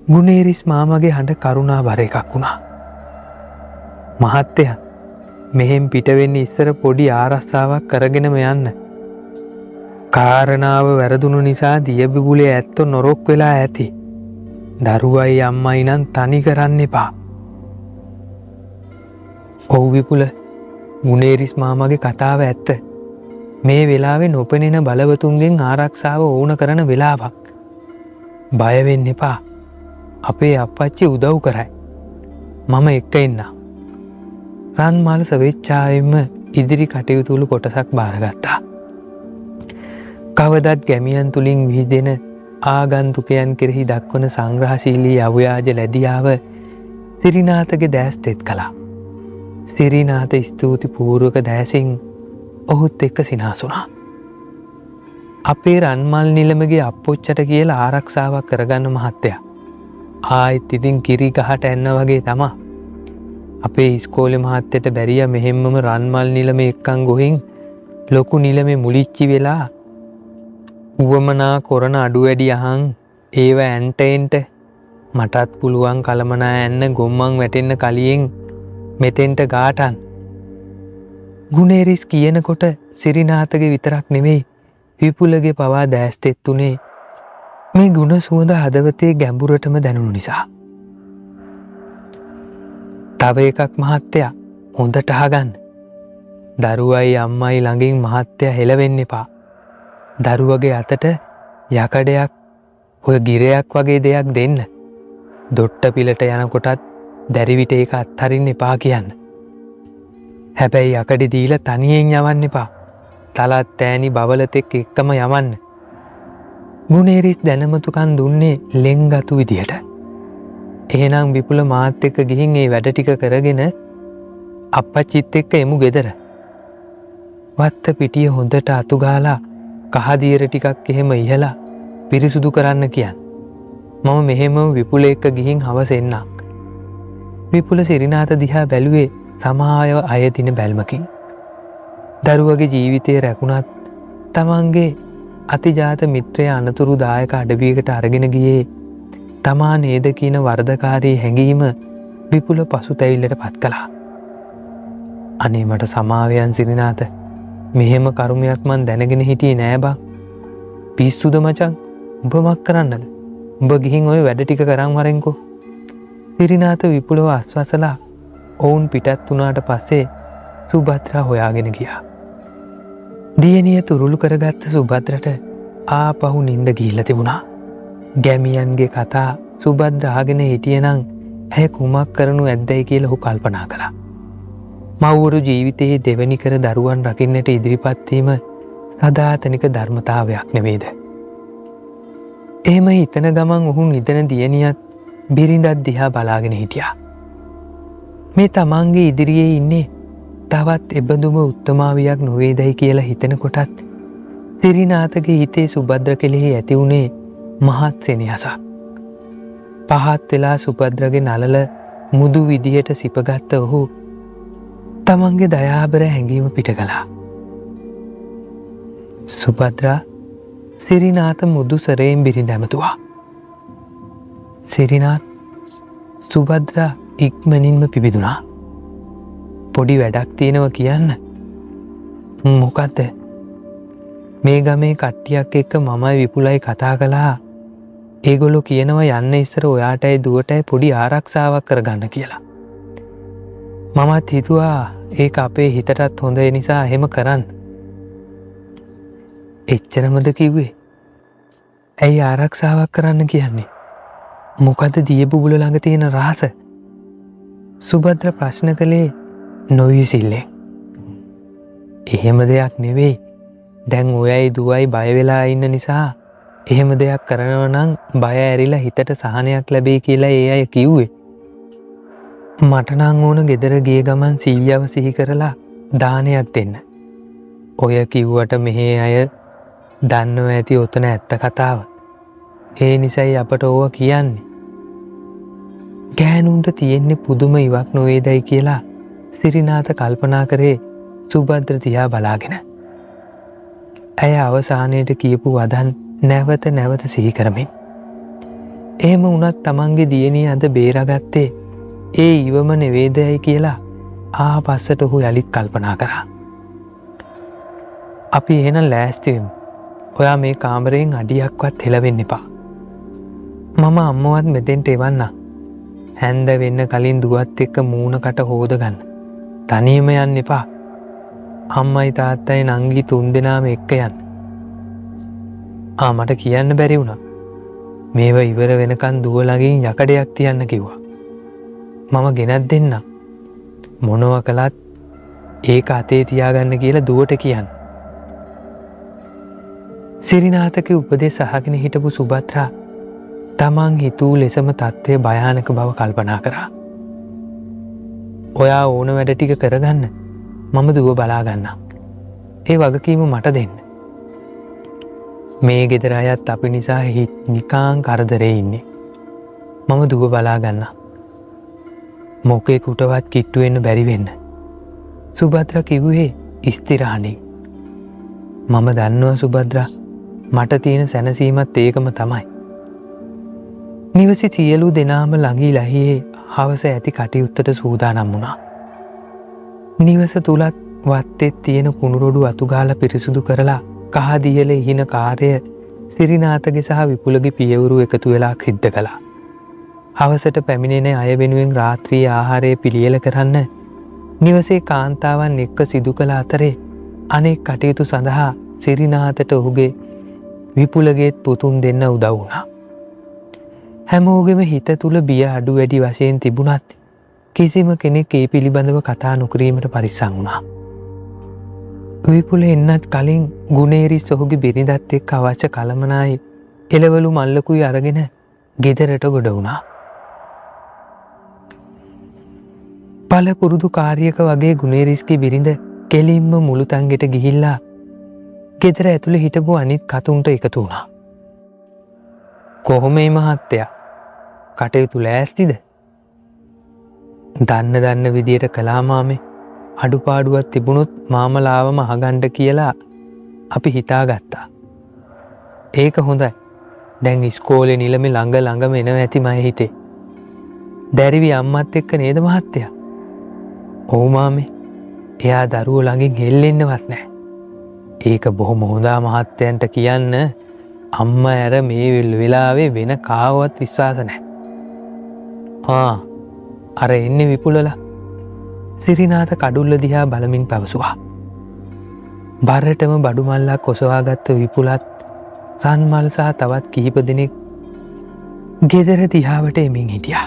ගුණේරිස් මාමගේ හඬ කරුණා බර එකක් වුණා. මහත්තයා මෙහෙන් පිට වෙන්න ඉස්සර පොඩි ආරස්සාවක් කරගෙනම යන්න. කාරණාව වැරදුණු නිසා දියබිබුලේ ඇත්තෝ නොරොක් වෙලා ඇති. දරුවයි අම්මයි නම් තනි කරන්න එපා. ඔව් විපුල ගුණේරිස් මාමගේ කතාව ඇත්ත. මේ වෙලාවේ නොපෙනෙන බලවතුන්ගෙන් ආරක්ෂාව ඕන කරන වෙලාවක්. බය වෙන්න එපා. අපේ අප්පච්චි උදව් කරයි. මම එක්ක එන්නම්. රන්මල් සවෙච්චාවෙම ඉදිරි කටයුතුළු කොටසක් බාරගත්තා. කවදත් ගැමියන් තුලින් විහිදෙන ආගන්තුකයන් කෙරෙහි දක්වන සංග්‍රහශීලී අව්‍යාජ ලැබියාව සිරිනාතගේ දැස් තෙත් කළා. සිරිනාත ස්තුති පූර්වක දැසින් ඔහුත් එක්ක සිනාසුණා. අපේ රන්මල් නිලමගේ අප්පොච්චට කියලා ආරක්ෂාවක් කරගන්න මහත්තයා. ආයිත් ඉතින් කිරි ගහට එන්න වගේ තමා. අපේ ඉස්කෝලේ මහත්තයට බැරිය මෙහෙම්මම රන්මල් නිලම එක්කන් ගොහින් ලොකු නිලමේ මුලිච්චි වෙලා උවමනා කරන අඩු වැඩි අහන් ඒව ඇන්ටෙන්ට මටත් පුළුවන් කලමනා ඇන්න ගොම්මන් වැටෙන්න කලියෙන් මෙතෙන්ට ගාටන්. ගුණේරිස් කියනකොට සිරිනාතගේ විතරක් නෙවෙයි විපුලගේ පවා දෑස්තෙත්තුනේ මේ ගුණ සුවඳ හදවතේ ගැඹුරටම දැනුණු නිසා. තව එකක් මහත්තයා හොඳට අහගන්න. දරුවයි අම්මයි ළඟින් මහත්තයා හෙලවෙන්න එපා. දරුවගේ අතට යකඩයක් ඔය ගිරයක් වගේ දෙයක් දෙන්න. දොට්ට පිලට යනකොටත් දැරිවිට ඒක අත්හරින්න එපා කියන්න. හැබැයි යකඩ දීලා තනියෙන් යවන්න එපා. තලත් ඈනි බවලතෙක් එක්කම යවන්න. ගුණේරිස් දැනමතුකන් දුන්නේ ලෙන්ගතු විදිහට. එහෙනම් විපුල මාත් එක්ක ගිහින් ඒ වැඩ ටික කරගෙන අප්පච්චිත් එක්ක එමු ගෙදර. වත්ත පිටිය හොඳට අතුගාලා කහදියර ටිකක් එහෙම ඉහලා පිරිසුදු කරන්න කියන්න. මම මෙහෙම විපුල එක්ක ගිහින් හවස එන්නම්. විපුල සිරිනාත දිහා බැලුවේ සමාය අයදින බැල්මකින්. දරුවගේ ජීවිතය රැකුණත් තමන්ගේ අතිජාත මිත්‍රය අනතුරුදායක අඩවියකට අරගෙන ගියේ තමා නේද කියන වරදකාරී හැඟීම විපුල පසුතැවිල්ලට පත් කළා. අනේ මට සමාවයන් සිරිනාත, මෙහෙම කරුමයක් මන් දැනගෙන හිටියේ නෑ බං. පිස්සුද මචං, උඹ මක් කරන්නද? උඹ ගිහින් ඔය වැඩ ටික කරන් වරෙන්කෝ. සිරිනාත විපුලව අස්වසලා ඔවුන් පිටත් වුණාට පස්සේ සුභද්‍රා හොයාගෙන ගියා. දියණිය තුරුළු කරගත්ත සුභද්‍රට ආපහු නිින්ද ගිහිල්ලා තිබුණා. ගැමියන්ගේ කතා සුභද්‍ර අහගෙන හිටියනම් ඇය කුමක් කරනු ඇද්දයි කියලා ඔහු කල්පනා කළා. මව්වරු ජීවිතයේ දෙවැනි කර දරුවන් රකින්නට ඉදිරිපත් වීම සදාතනික ධර්මතාවයක් නෙවෙයිද? එහෙම හිතන ගමන් ඔහු නිදන දියණියත් බිරිඳත් දිහා බලාගෙන හිටියා. මේ තමන්ගේ ඉදිරියේ ඉන්නේ තවත් එබඳුම උත්තමාවියක් නොවේදයි කියලා හිතෙනකොටත් සිරිනාතගේ හිතේ සුභද්‍ර කෙලෙහි ඇති වුණේ මහත් සෙනෙහසක්. පහත් වෙලා සුභද්‍රගේ නලල මුදු විදියට සිපගත්ත ඔහු තමන්ගේ දයාබර හැඟීම පිට කළා. සුභද්‍රා සිරිනාත මුදු සරයෙන් බිරිඳ ඇමතුවා. සිරිනාත් සුභද්‍රා ඉක්මනින්ම පිබිදුනා. පොඩි වැඩක් තියෙනවා කියන්න. මොකද්ද? මේ ගමේ කට්ටියක් එක්ක මමයි විපුලයි කතා කළා. ඒගොල්ලෝ කියනවා යන්න ඉස්සර ඔයාටයි දුවටයි පොඩි ආරක්ෂාවක් කරගන්න කියලා. මමත් හිතුවා ඒක අපේ හිතටත් හොඳ නිසා එහෙම කරන්න. එච්චරමද කිව්වේ? ඇයි ආරක්ෂාවක් කරන්න කියන්නේ? මොකද දියබුබුල ළඟ තියෙන රහස? සුභද්‍ර ප්‍රශ්න කළේ නොවිසිල්ලෙන්. එහෙම දෙයක් නෙවෙයි. දැන් ඔයයි දුවයි බය වෙලා ඉන්න නිසා එහෙම දෙයක් කරනවා නම් බය ඇරිලා හිතට සහනයක් ලැබෙයි කියලා ඒ අය කිව්වේ. මට නම් ඕන ගෙදර ගිය ගමන් සීයව සිහි කරලා දානයක් දෙන්න. ඔය කිව්වට මෙහි අය දන්නව ඇති ඔතන ඇත්ත කතාව. ඒ නිසයි අපට ඕවා කියන්නේ. ගෑනුන්ට තියෙන්නේ පුදුම ඉවක් නොවේදයි කියලා සිරිනාත කල්පනා කරේ සුභද්‍ර දිහා බලාගෙන. ඇය අවසානයේට කියපු වදන් නැවත නැවත සිහි කරමින්. එහෙම වුණත් තමන්ගේ දියණිය අද බේරාගත්තේ ඒ ඉවම නෙවේදයි කියලා ආපස්සට ඔහු යලිත් කල්පනා කරා. අපි එහෙනම් ලෑස්ති වෙමු. ඔයා මේ කාමරයෙන් අඩියක්වත් හෙලවෙන්න එපා. මම අම්මවත් මෙතෙන්ට එවන්නම්. හැන්ද වෙන්න කලින් දුවත් එක්ක මූණකට හොදගන්න. තනියම යන්න එපා. අම්මයි තාත්තයි නංගි තුන්දෙනාම එක්ක යන්න. මට කියන්න බැරි වුණා. මේවා ඉවර වෙනකන් දුව ළඟින් යකඩයක් තියන්න කිව්වා. මම ගෙනත් දෙන්නම්. මොනවා කළත් ඒක අතේ තියාගන්න කියලා දුවට කියන්න. සිරිනාතගේ උපදෙස් අහගෙන හිටපු සුභද්‍රා තමන් හිතූ ලෙසම තත්ත්වය භයානක බව කල්පනා කරා. ඔයා ඕන වැඩ ටික කරගන්න. මම දුව බලා ගන්නම්. ඒ වගකීම මට දෙන්න. මේ ගෙදර අයත් අපි නිසා නිකාං කරදරේ ඉන්නේ. මම දුව බලා ගන්නම්. මොකෙකුටවත් කිට්ටු වෙන්න බැරි වෙන්න. සුභද්‍රා කිව්වේ ස්ථිරාණින්. මම දන්නවා සුභද්‍රා, මට තියෙන සැනසීමත් ඒකම තමයි. නිවසේ සියලු දෙනාම ළඟී ලහියේ හවස ඇති කටයුත්තට සූදානම් වුණා. නිවස තුලත් වත්තේ තියෙන කුණුරොඩු අතුගාලා පිරිසුදු කරලා කහදියල ඉහින කාර්ය සිරිනාතගේ සහ විපුලගේ පියවරු එකතු වෙලා සිද්ධ කළා. හවසට පැමිණෙන අය වෙනුවෙන් රාත්‍රී ආහාරය පිළියෙල කරන්න නිවසේ කාන්තාවන් එක්ක සිදු කළ අතරේ අනෙක් කටයුතු සඳහා සිරිනාතට ඔහුගේ විපුලගේත් පුතුන් දෙන්න උදව් වුණා. හැමෝගෙම හිත තුල බිය අඩු වැඩි වශයෙන් තිබුණත් කිසිම කෙනෙක් ඒ පිළිබඳව කතා නොකිරීමට පරිස්සම් වුණා. විපුල එන්නත් කලින් ගුණේරිස් ඔහුගේ බිරිඳත් එක්ක අවශ්‍ය කලමනායි එළවලු මල්ලකුයි අරගෙන ගෙදරට ගොඩ වුණා. පළපුරුදු කාර්යක වගේ ගුණේරිස්ගේ බිරිඳ කෙලින්ම මුළුතැන්ගෙට ගිහිල්ලා ගෙදර ඇතුලේ හිටපු අනිත් කතුන්ට එකතු වුණා. කොහොමයි මහත්තයා? කටයුතු ලෑස්තිද? දන්න විදියට කළා මාමේ. අඩුපාඩුවක් තිබුණොත් මාමලාවම අහගන්න කියලා අපි හිතාගත්තා. ඒක හොඳයි. දැන් ඉස්කෝලේ නිලමේ ළඟම එනවා ඇති මගේ හිතේ. දැරිවි අම්මත් එක්ක නේද මහත්තයා? ඔව් මාමේ. එයා දරුවෝ ළඟින් හෙල්ලෙන්නවත් නැහැ. ඒක බොහොම හොඳා මහත්තයන්ට කියන්න. අම්මා ඇර මේ වෙලාවේ වෙන කාවවත් විශ්වාස නැහැ. අර එන්නේ විපුලලා. සිරිනාත කඩුල්ල දිහා බලමින් පැවසුවා. බරටම බඩු මල්ලක් ඔසවාගත්ත විපුලත් රන්මල් සහ තවත් කිහිප දෙනෙක් ගෙදර දිහාවට එමින් හිටියා.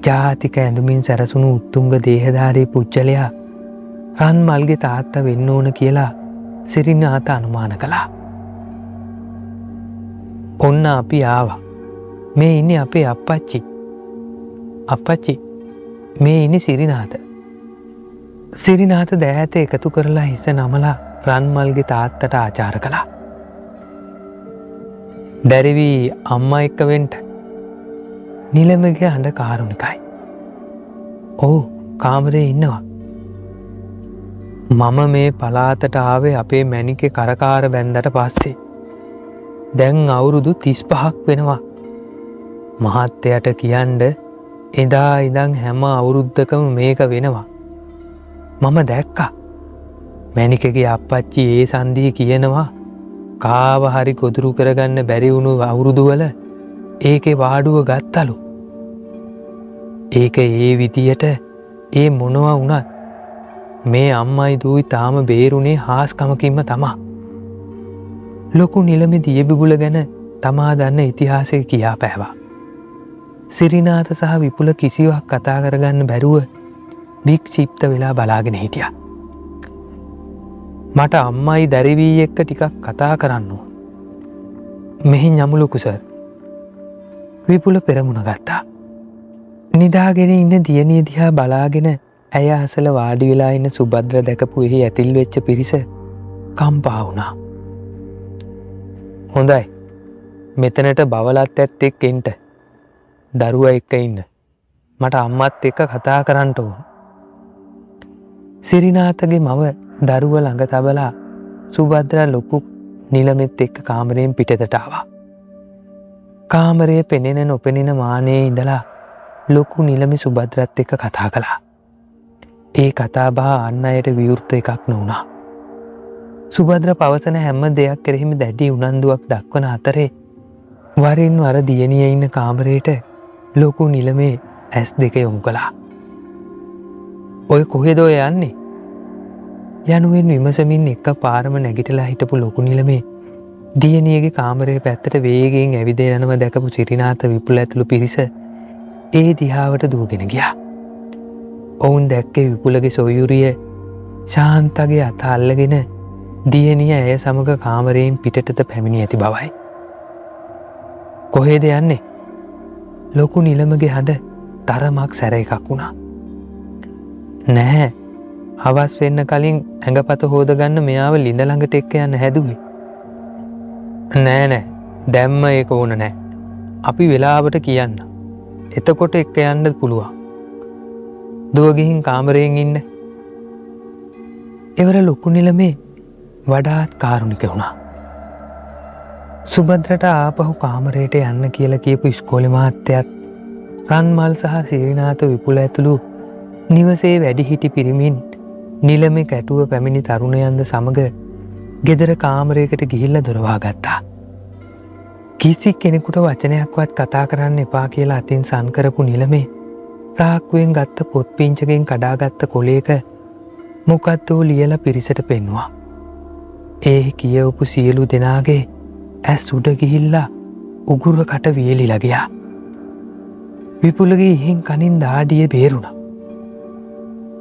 ජාතික ඇඳුමින් සැරසුණු උත්තුංග දේහධාරී පුච්චලයා රන්මල්ගේ තාත්තා වෙන්න ඕන කියලා සිරිනාත අනුමාන කළා. ඔන්න අපි ආවා. මේ ඉන්නේ අපේ අප්පච්චි. අප්පච්චි, මේ ඉන්නේ සිරිනාත. සිරිනාත දෑත එකතු කරලා හිස නමලා රන්මල්ගේ තාත්තට ආචාර කළා. දැරිවි අම්මා එක්ක වෙන්න. නිලමගේ හඬ කාරුණිකයි. ඔව්, කාමරේ ඉන්නවා. මම මේ පලාතට ආවේ අපේ මැනිකේ කරකාර බැන්දට පස්සේ. දැන් අවුරුදු 35ක් වෙනවා. මහත්තයට කියන්න එදා ඉඳන් හැම අවුරුද්දකම මේක වෙනවා. මම දැක්කා. මැනිකගේ අප්පච්චි ඒ සන්දී කියනවා කාව හරි ගොදුරු කරගන්න බැරි වුණු අවුරුදු වල ඒකේ වාඩුව ගත්තලු. ඒක ඒ විදියට ඒ මොනවා වුණත් මේ අම්මයි දුයි තාම බේරුනේ හාස්කමකින්ම තමා. ලොකු නිලමේ දියබිබුල ගැන තමා දන්න ඉතිහාසය කියා පෑවා. සිරිනාත සහ විපුල කිසිවක් කතා කරගන්න බැරුව වික්ෂිප්ත වෙලා බලාගෙන හිටියා. මට අම්මයි දැරිවී එක්ක ටිකක් කතා කරන්න ඕන. මෙහි යමුලුකු සර්. විපුල පෙරමුණ ගත්තා. නිදාගෙන ඉන්න දියණිය දිහා බලාගෙන ඇය අසල වාඩි වෙලා ඉන්න සුභද්‍ර දැකපු එහි ඇතිල් වෙච්ච පිරිස කම්පා වුණා. හොඳයි. මෙතනට බවලත් ඇත්තෙක් එන්න. දරුවා එක්ක ඉන්න. මට අම්මත් එක්ක කතා කරන්න ඕන. සිරිනාතගේ මව දරුවා ළඟ තබලා සුභද්‍ර ලොකු නිලමෙත් එක්ක කාමරයෙන් පිටතට ආවා. කාමරයේ පෙනෙන නොපෙනෙන මානයේ ඉඳලා ලොකු නිලමේ සුභද්‍රත් එක්ක කතා කළා. ඒ කතා බහ අන් අයට විවෘත එකක් නොවුණා. සුභද්‍ර පවසන හැම දෙයක් කෙරෙහිම දැඩි උනන්දුවක් දක්වන අතරේ වරින් වර දියණිය ඉන්න කාමරේට ලොකු නිලමේ ඇස් දෙක යොමු කළා. ඔය කොහෙද ඔය යන්නේ? යනුවෙන් විමසමින් එක පාරම නැගිටලා හිටපු ලොකු නිලමේ දියණියගේ කාමරේ පැත්තට වේගයෙන් ඇවිද යනවා දැකපු සිරිනාත විපුල ඇතුළු පිරිස ඒ දිහාවට දුවගෙන ගියා. ඔවුන් දැක්කේ විපුලගේ සොයුරිය ශාන්තගේ අත අල්ලගෙන දියණිය ඇය සමග කාමරයෙන් පිටතට පැමිණි ඇති බවයි. කොහෙද යන්නේ? ලොකු නිලමගේ හඬ තරමක් සැර එකක් වුණා. නැහැ. හවස් වෙන්න කලින් ඇඟපත හොදගන්න මෙයාව ලිඳ ළඟට එක්ක යන්න හැදුවේ. නෑ. දැම්ම ඒක ඕන නෑ. අපි වෙලාවට කියන්න. එතකොට එක්ක යන්න පුළුවන්. දුව ගිහින් කාමරයෙන් ඉන්න. එවර ලොකු නිලමේ වඩාත් කාරුණික වුණා. සුභද්‍රට ආපහු කාමරයට යන්න කියලා කියපු ඉස්කෝලේ මහත්තයත් රන්මල් සහ සිරිනාත විපුල ඇතුළු නිවසේ වැඩිහිටි පිරිමින් නිලමේ කැටුව පැමිණි තරුණයන්ද සමග ගෙදර කාමරයකට ගිහිල්ලා දොර වහගත්තා. කිසි කෙනෙකුට වචනයක්වත් කතා කරන්න එපා කියලා අතින් සන් කරපු නිලමේ සාක්කුවෙන් ගත්ත පොත් පිංචකෙන් කඩාගත්ත කොලයක මොකද්දෝ ලියලා පිරිසට පෙන්වුවා. ඒ කියවපු සියලු දෙනාගේ ඇස් උඩ ගිහිල්ලා උගුරකට වියලිලා ගියා. විපුලගේ ඉහින් කනින් දාඩිය බේරුණා.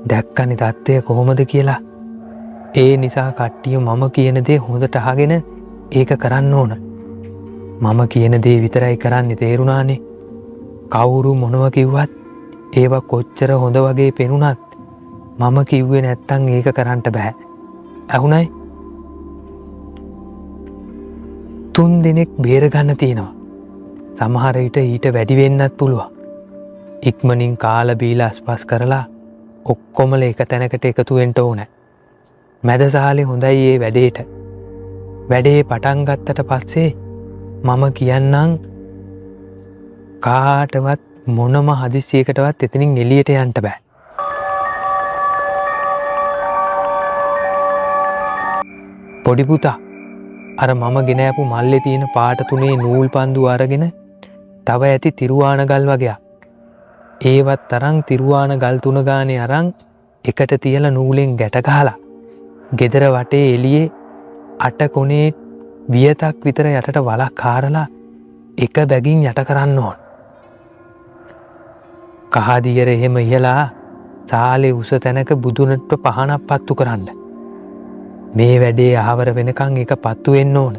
දැක්කනේ තත්ත්වය කොහොමද කියලා. ඒ නිසා කට්ටිය මම කියන දේ හොඳට අහගෙන ඒක කරන්න ඕන. මම කියන දේ විතරයි කරන්නේ තේරුණානේ. කවුරු මොනව කිව්වත් ඒවා කොච්චර හොඳ වගේ පෙනුනත් මම කිව්වේ නැත්තම් ඒක කරන්න බෑ. අහුණයි? 3 දිනක් බේර ගන්න තියෙනවා. සමහර විට ඊට වැඩි වෙන්නත් පුළුවන්. ඉක්මනින් කාලා බීලා අස්පස් කරලා ඔක්කොමල එක තැනකට එකතු වෙන්න ඕනේ. මැදසාලේ හොඳයි මේ වැඩේට. වැඩේ පටන් ගත්තට පස්සේ මම කියන්නම් කාටවත් මොනම හදිසියකටවත් එතනින් එළියට යන්න බෑ. පොඩි පුතා අර මම ගෙන ආපු මල්ලේ තියෙන පාට 3 නූල් පන්දු අරගෙන තව ඇති තිරුවාන ගල් වගේක්. ඒවත් තරම් තිරුවාන ගල් 3 ගානේ අරන් එකට තියලා නූලෙන් ගැට ගහලා ගෙදර වටේ එළියේ අට කොනේ වියතක් විතර යටට වලක් කාරලා එක බැගින් යට කරන්න ඕන. කහදියර එහෙම ඉහලා සාලේ උස තැනක බුදුනට පහනක් පත්තු කරන්න. මේ වැඩේ ආවර වෙනකන් එක පත්තු වෙන්න ඕන.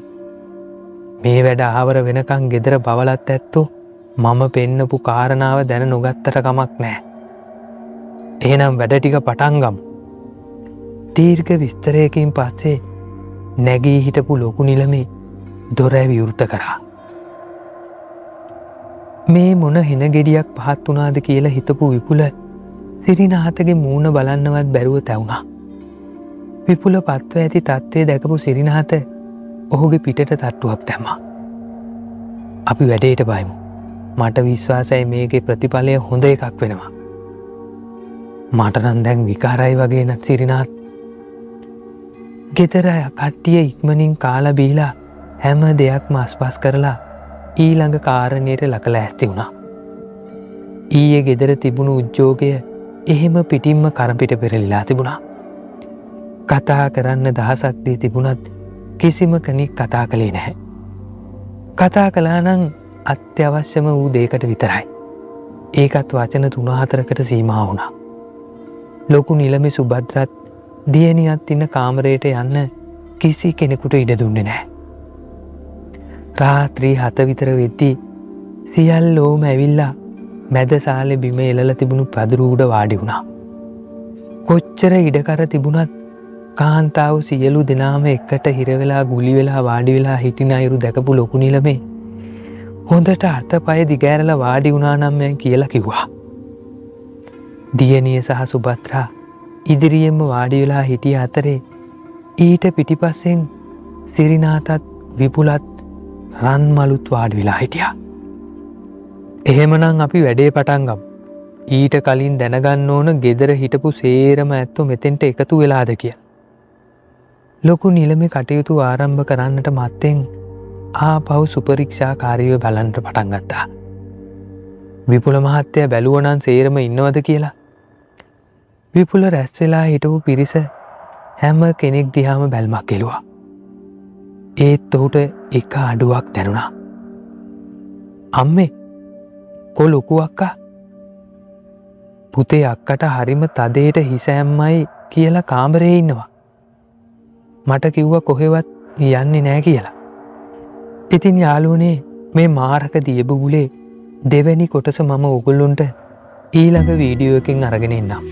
මේ වැඩ ආවර වෙනකන් ගෙදර බවලත් ඇත්තෝ මම පෙන්නපු කාරණාව දැන නොගත්තට කමක් නැහැ. එහෙනම් වැඩ ටික පටන් ගමු. දීර්ඝ විස්තරයකින් පස්සේ නැගී හිටපු ලොකු නිලමේ දොර විවෘත කරා. මේ මොන හෙන ගෙඩියක් පහත් වුණාද කියලා හිතපු විපුල සිරිනාතගේ මූණ බලන්නවත් බැරුව තැවුණා. විපුල පත්ව ඇති තත්ත්වය දැකපු සිරිනාත ඔහුගේ පිටට තට්ටුවක් දැම්මා. අපි වැඩේට බයමු. මට විශ්වාසයි මේකේ ප්‍රතිඵලය හොඳ එකක් වෙනවා. මට නම් දැන් විකාරයි වගේ නත් සිරිනාත්. ගෙදර කට්ටිය ඉක්මනින් කාලා බීලා හැම දෙයක්ම අස්පස් කරලා ඊළඟ කාරණයට ලකලා ඇස්ති වුණා. ඊයේ ගෙදර තිබුණු උද්‍යෝගය එහෙම පිටින්ම කරපිට පෙරලිලා තිබුණා. කතා කරන්න දහසක් දී තිබුණත් කිසිම කෙනෙක් කතා කළේ නැහැ. කතා කළා නම් අත්‍යවශ්‍යම වූ දෙයකට විතරයි. ඒකත් වචන 3-4කට සීමා වුණා. ලොකු නිලමේ සුභද්‍රත් දියණියත් ඉන්න කාමරයට යන්න කිසි කෙනෙකුට ඉඩ දුන්නේ නැහැ. රාත්‍රී 7 විතර වෙද්දී සියල්ලෝම ඇවිල්ලා මැදසාලේ බිම එලලා තිබුණු පදුරු උඩ වාඩි වුණා. කොච්චර ඉඩකර තිබුණත් කාන්තාව සියලු දෙනාම එකට හිර වෙලා ගුලි වෙලා වාඩි වෙලා හිටින අයුරු දැකපු ලොකු නිලමේ හොඳට අතපය දිගෑරලා වාඩි වුණා නම් මම කියලා කිව්වා. දියණිය සහ සුභද්‍රා ඉදිරියෙන්ම වාඩි වෙලා හිටිය අතරේ ඊට පිටිපස්සෙන් සිරිනාතත් විපුලත් රන්මලුත් වාඩි වෙලා හිටියා. එහෙමනම් අපි වැඩේ පටන් ගමු. ඊට කලින් දැනගන්න ඕන ගෙදර හිටපු සේරම ඇත්තෝ මෙතෙන්ට එකතු වෙලාද කියලා. ලොකු නිලමේ කටයුතු ආරම්භ කරන්නට මත්තෙන් ආපහු සුපරීක්ෂාකාරීව බලන්න පටන් ගත්තා. විපුල මහත්තයා බැලුවා නම් සේරම ඉන්නවද කියලා. විපුල රැස් වෙලා හිටපු පිරිස හැම කෙනෙක් දිහාම බැල්මක් එළුවා. ඒත් ඔහුට එක අඩුවක් දැනුණා. අම්මේ කො ලොකු අක්කා පුතේ අක්කට හරිම තදේට හිස ඇම්මයි කියලා කාමරේ ඉන්නවා. මට කිව්වා කොහෙවත් යන්නේ නැහැ කියලා. ඉතින් යාළුවනේ මේ මාරක දියබුබුලේ දෙවැනි කොටස මම ඔයගොල්ලන්ට ඊළඟ වීඩියෝ එකකින් අරගෙන එන්නම්.